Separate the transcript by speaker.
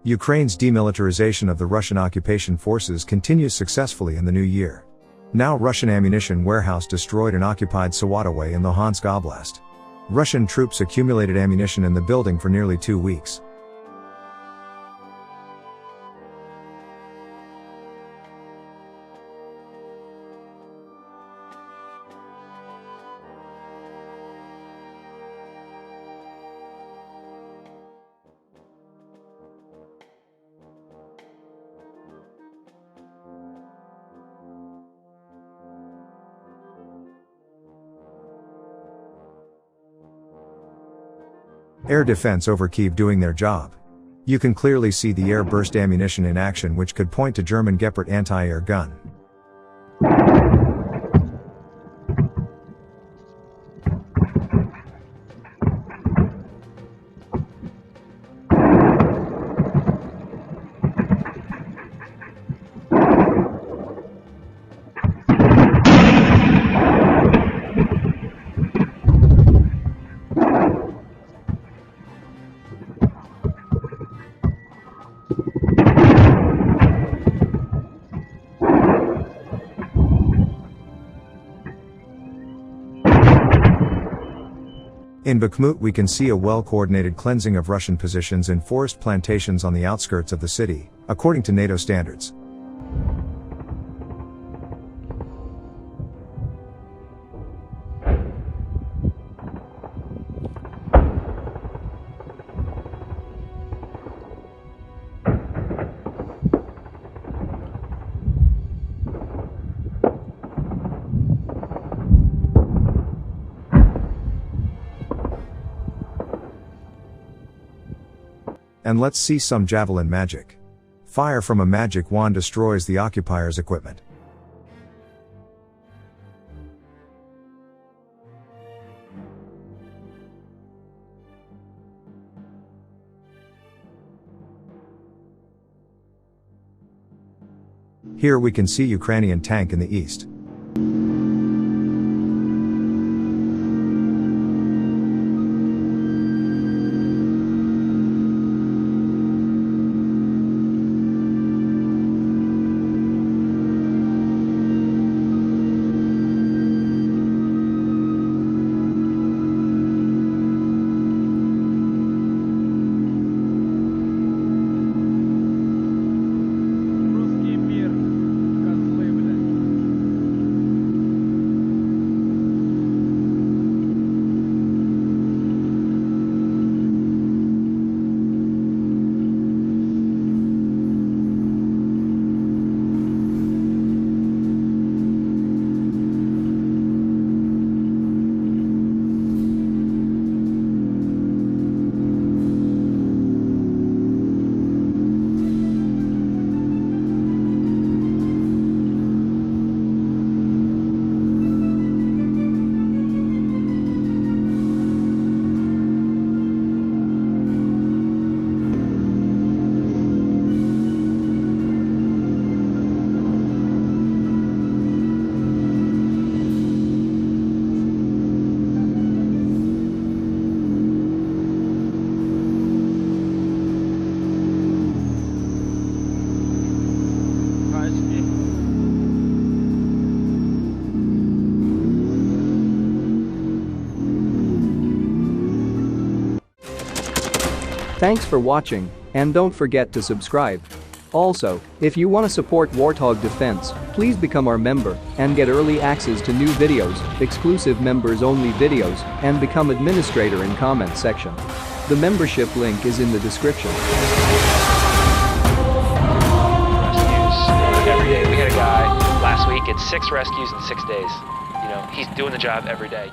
Speaker 1: Ukraine's demilitarization of the Russian occupation forces continues successfully in the new year. Now Russian ammunition warehouse destroyed in occupied Sawatoway in Luhansk Oblast. Russian troops accumulated ammunition in the building for nearly 2 weeks. Air defense over Kyiv doing their job. You can clearly see the air-burst ammunition in action, which could point to German Gepard anti-air gun. In Bakhmut we can see a well-coordinated cleansing of Russian positions in forest plantations on the outskirts of the city, according to NATO standards. And let's see some javelin magic. Fire from a magic wand destroys the occupiers' equipment. Here we can see Ukrainian tank in the east.
Speaker 2: Thanks for watching, and don't forget to subscribe. Also, if you want to support Warthog Defense, please become our member and get early access to new videos, exclusive members-only videos, and become administrator in comment section. The membership link is in the description.
Speaker 3: Rescues every day. We had a guy last week, it's 6 rescues in 6 days. You know, he's doing the job every day.